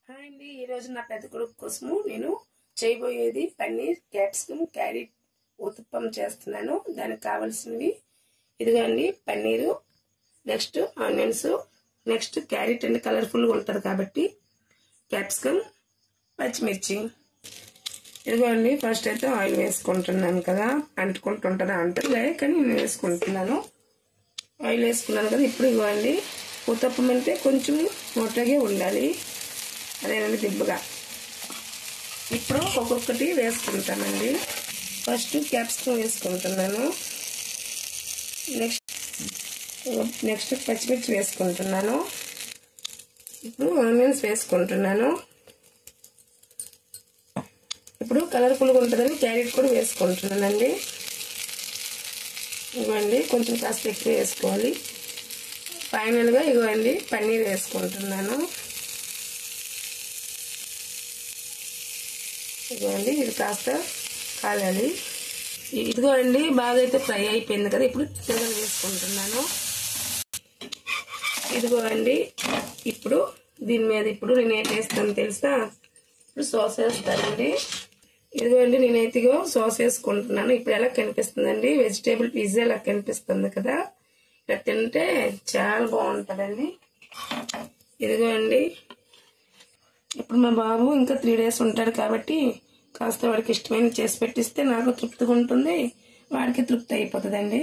Hi అండి, ఈరోజు నా పెద్ద కొడుకు కోసము నేను చేయబోయేది పన్నీర్ క్యాప్సికమ్ క్యారెట్ ఉతప్పం చేస్తున్నాను. దానికి కావాల్సినవి ఇదిగోండి, paneer, next onions, next carrot అండి, కలర్ఫుల్గా ఉంటుంది కాబట్టి క్యాప్సికమ్, పచ్చిమిర్చి. ఇదిగోండి, ఫస్ట్ అయితే ఆయిల్ వేసుకుంటున్నాను కదా, అంటుకుంటుంటుందా అంటలే కానీ నేను వేసుకుంటున్నాను. ఆయిల్ వేసుకున్నాను కదా. ఇప్పుడు ఇవ్వండి, ఉతప్పం అంటే కొంచెం మొట్టగా ఉండాలి, అదేనండి దిబ్బగా. ఇప్పుడు ఒక్కొక్కటి వేసుకుంటానండి. ఫస్ట్ క్యాప్సికమ్ వేసుకుంటున్నాను, నెక్స్ట్ పచ్చిమిర్చి వేసుకుంటున్నాను, ఇప్పుడు ఆనియన్స్ వేసుకుంటున్నాను. ఇప్పుడు కలర్ఫుల్గా ఉంటుందని క్యారెట్ కూడా వేసుకుంటున్నానండి. ఇవ్వండి, కొంచెం కాస్త ఎక్కువ వేసుకోవాలి. ఫైనల్గా ఇవ్వండి పన్నీర్ వేసుకుంటున్నాను. ఇదిగోండి, ఇది కాస్త కాలాలి. ఇదిగో అండి, బాగా అయితే ఫ్రై అయిపోయింది కదా. ఇప్పుడు తిరగలు వేసుకుంటున్నాను. ఇదిగో అండి, ఇప్పుడు దీని మీద ఇప్పుడు నేను ఏం వేస్తాను తెలుసా? ఇప్పుడు సాస్ వేస్తానండి. ఇదిగో అండి, నేనైతే సాస్ వేసుకుంటున్నాను. ఇప్పుడు ఎలా కనిపిస్తుందండి? వెజిటేబుల్ పిజ్జా ఎలా కనిపిస్తుంది కదా. ఇలా తింటే చాలా బాగుంటుందండి. ఇదిగో అండి, ఇప్పుడు మా బాబు ఇంకా 3 days ఉంటాడు కాబట్టి కాస్త వాడికి ఇష్టమైన చేసి పెట్టిస్తే నాకు తృప్తిగా ఉంటుంది, వాడికి తృప్తి అయిపోతుందండి.